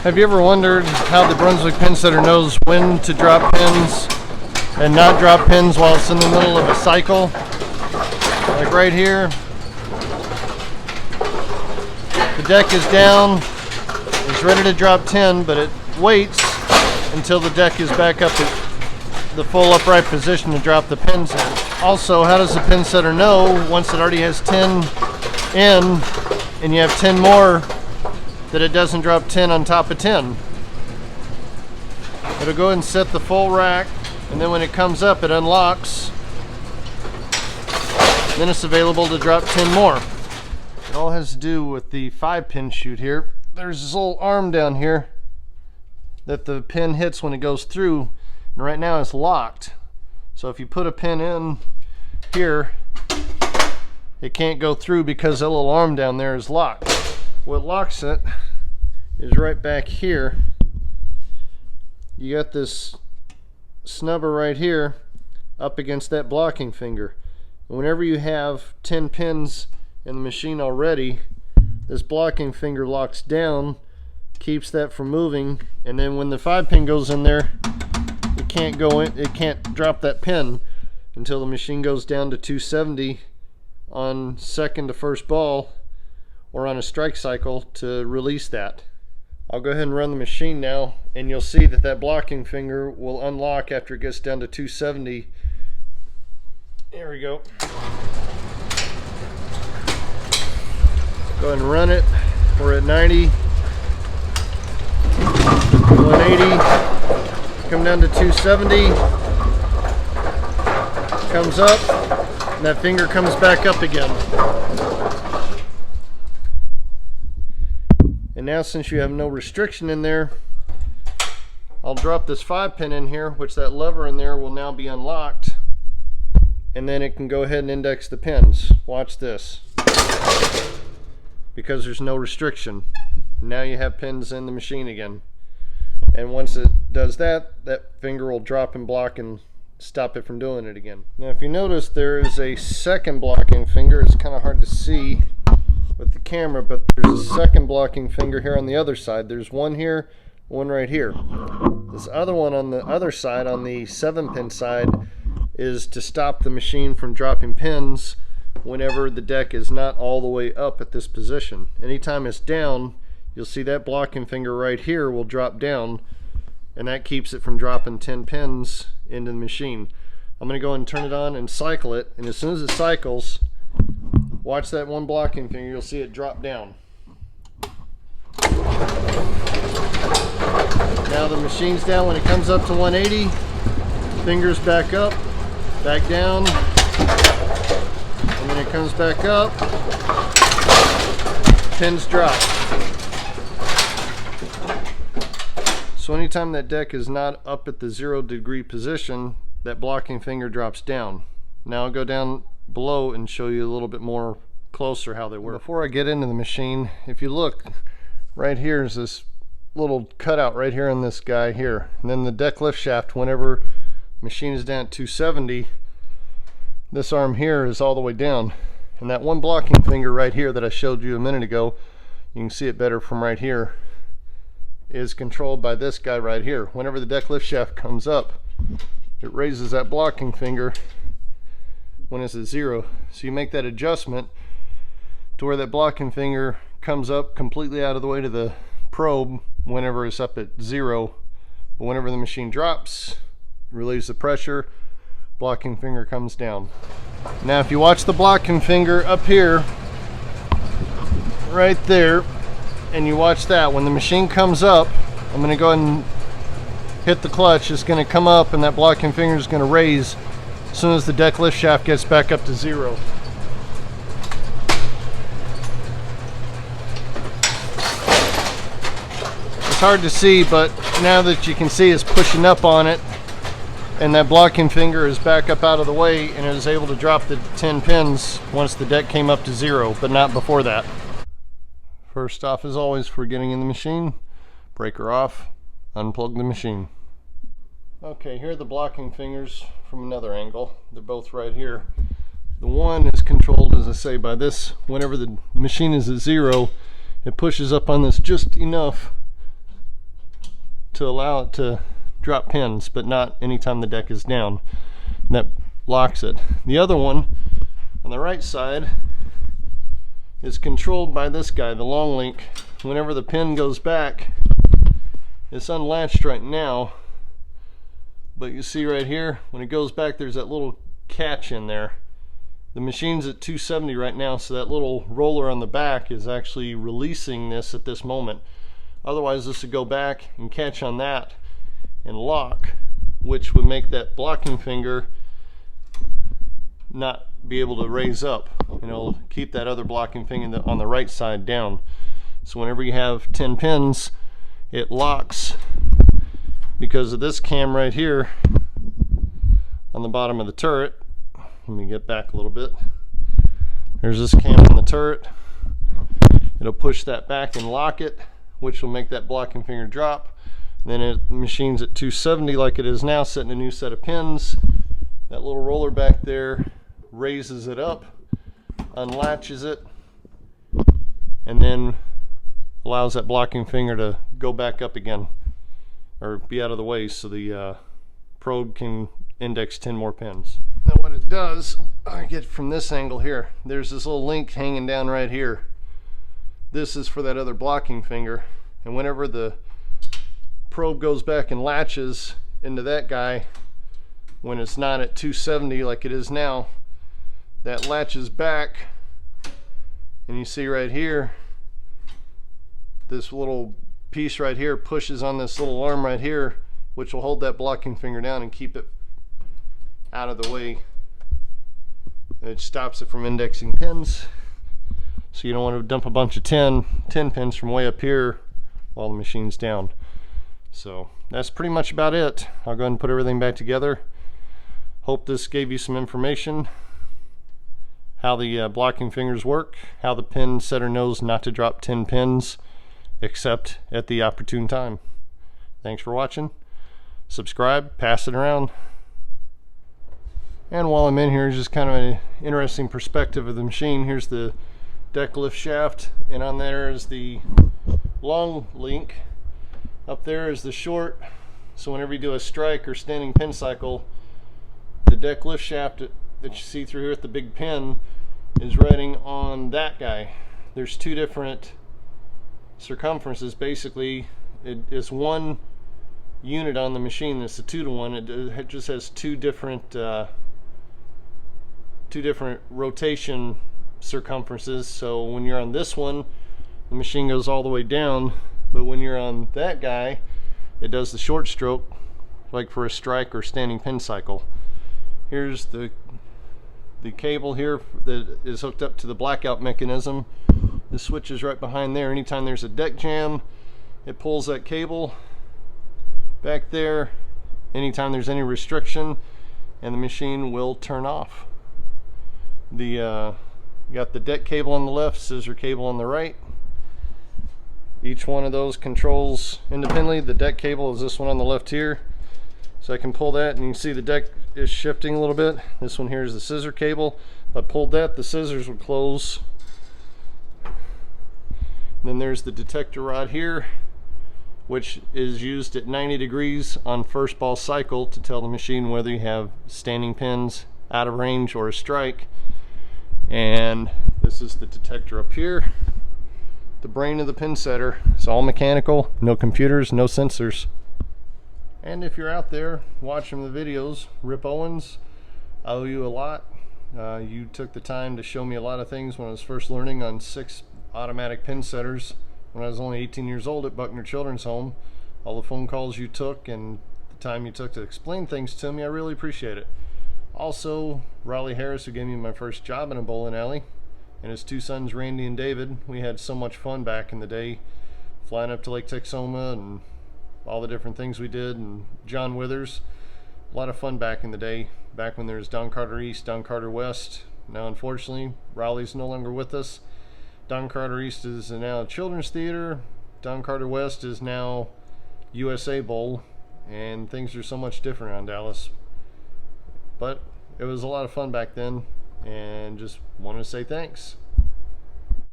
Have you ever wondered how the Brunswick pin setter knows when to drop pins and not drop pins while it's in the middle of a cycle? Like right here, the deck is down, it's ready to drop 10, but it waits until the deck is back up at the full upright position to drop the pins in. Also, how does the pin setter know once it already has 10 in and you have 10 more that it doesn't drop 10 on top of 10? It'll go ahead and set the full rack, and then when it comes up it unlocks. Then it's available to drop 10 more. It all has to do with the 5-pin chute here. There's this little arm down here that the pin hits when it goes through, and right now it's locked. So if you put a pin in here, it can't go through because that little arm down there is locked. What locks it is right back here. You got this snubber right here up against that blocking finger. Whenever you have 10 pins in the machine already, this blocking finger locks down, keeps that from moving, and then when the 5-pin goes in there, it can't go in, it can't drop that pin until the machine goes down to 270 on second to first ball or on a strike cycle to release that. I'll go ahead and run the machine now, and you'll see that that blocking finger will unlock after it gets down to 270. There we go. Go ahead and run it. We're at 90, 180, come down to 270, comes up, and that finger comes back up again. And now, since you have no restriction in there, I'll drop this 5-pin in here, which that lever in there will now be unlocked, and then it can go ahead and index the pins. Watch this. Because there's no restriction. Now you have pins in the machine again. And once it does that, that finger will drop and block and stop it from doing it again. Now if you notice, there is a second blocking finger. It's kind of hard to see with the camera, but there's a second blocking finger here on the other side. There's one here, one right here. This other one on the other side, on the 7-pin side, is to stop the machine from dropping pins whenever the deck is not all the way up at this position. Anytime it's down, you'll see that blocking finger right here will drop down, and that keeps it from dropping 10 pins into the machine. I'm going to go ahead and turn it on and cycle it, and as soon as it cycles, watch that one blocking finger, you'll see it drop down. Now the machine's down. When it comes up to 180, fingers back up, back down, and then it comes back up, pins drop. So anytime that deck is not up at the 0-degree position, that blocking finger drops down. Now I'll go down below and show you a little bit more closer how they work. Before I get into the machine, if you look right here is this little cutout right here on this guy here, and then the deck lift shaft, whenever machine is down at 270, this arm here is all the way down, and that one blocking finger right here that I showed you a minute ago, you can see it better from right here, is controlled by this guy right here. Whenever the deck lift shaft comes up, it raises that blocking finger when it's at 0. So you make that adjustment to where that blocking finger comes up completely out of the way to the probe whenever it's up at 0. But whenever the machine drops, relieves the pressure, blocking finger comes down. Now if you watch the blocking finger up here, right there, and you watch that, when the machine comes up, I'm going to go ahead and hit the clutch. It's going to come up, and that blocking finger is going to raise as soon as the deck lift shaft gets back up to 0. It's hard to see, but now that you can see it's pushing up on it, and that blocking finger is back up out of the way, and it is able to drop the 10 pins once the deck came up to 0, but not before that. First off, as always, for getting in the machine, breaker off, unplug the machine. Okay, here are the blocking fingers from another angle. They're both right here. The one is controlled, as I say, by this. Whenever the machine is at 0, it pushes up on this just enough to allow it to drop pins, but not anytime the deck is down. That locks it. The other one on the right side is controlled by this guy, the long link. Whenever the pin goes back, it's unlatched right now, but you see right here, when it goes back, there's that little catch in there. The machine's at 270 right now, so that little roller on the back is actually releasing this at this moment. Otherwise, this would go back and catch on that and lock, which would make that blocking finger not be able to raise up. You know, keep that other blocking finger on the right side down. So whenever you have 10 pins, it locks because of this cam right here on the bottom of the turret. Let me get back a little bit. There's this cam on the turret. It'll push that back and lock it, which will make that blocking finger drop. Then it machines at 270 like it is now, setting a new set of pins. That little roller back there raises it up, unlatches it, and then allows that blocking finger to go back up again, or be out of the way, so the probe can index 10 more pins. Now what it does, I get from this angle here, there's this little link hanging down right here. This is for that other blocking finger, and whenever the probe goes back and latches into that guy, when it's not at 270 like it is now, that latches back, and you see right here, this little piece right here pushes on this little arm right here, which will hold that blocking finger down and keep it out of the way. It stops it from indexing pins, so you don't want to dump a bunch of 10 pins from way up here while the machine's down. So that's pretty much about it. I'll go ahead and put everything back together. Hope this gave you some information, how the blocking fingers work, how the pin setter knows not to drop 10 pins except at the opportune time. Thanks for watching. Subscribe, pass it around. And while I'm in here, just kind of an interesting perspective of the machine. Here's the deck lift shaft, and on there is the long link. Up there is the short, so whenever you do a strike or standing pin cycle, the deck lift shaft that you see through here at the big pin is riding on that guy. There's two different circumferences. Basically, it is one unit on the machine. It's a 2-to-1. It just has two different rotation circumferences. So when you're on this one, the machine goes all the way down, but when you're on that guy, it does the short stroke, like for a strike or standing pin cycle. Here's the cable here that is hooked up to the blackout mechanism. The switch is right behind there. Anytime there's a deck jam, it pulls that cable back there. Anytime there's any restriction, and the machine will turn off. You got the deck cable on the left, scissor cable on the right. Each one of those controls independently. The deck cable is this one on the left here, so I can pull that, and you can see the deck is shifting a little bit. This one here is the scissor cable. If I pulled that, the scissors would close. And then there's the detector rod here, which is used at 90 degrees on first ball cycle to tell the machine whether you have standing pins, out of range, or a strike. And this is the detector up here, the brain of the pin setter. It's all mechanical, no computers, no sensors. And if you're out there watching the videos, Rip Owens, I owe you a lot. You took the time to show me a lot of things when I was first learning on 6 automatic pin setters when I was only 18 years old at Buckner Children's Home. All the phone calls you took and the time you took to explain things to me, I really appreciate it. Also, Raleigh Harris, who gave me my first job in a bowling alley, and his 2 sons, Randy and David. We had so much fun back in the day, flying up to Lake Texoma and all the different things we did. And John Withers, a lot of fun back in the day, back when there was Don Carter East, Don Carter West. Now unfortunately, Raleigh's no longer with us. Don Carter East is now a children's theater. Don Carter West is now USA Bowl, and things are so much different around Dallas. But it was a lot of fun back then, and just wanted to say thanks.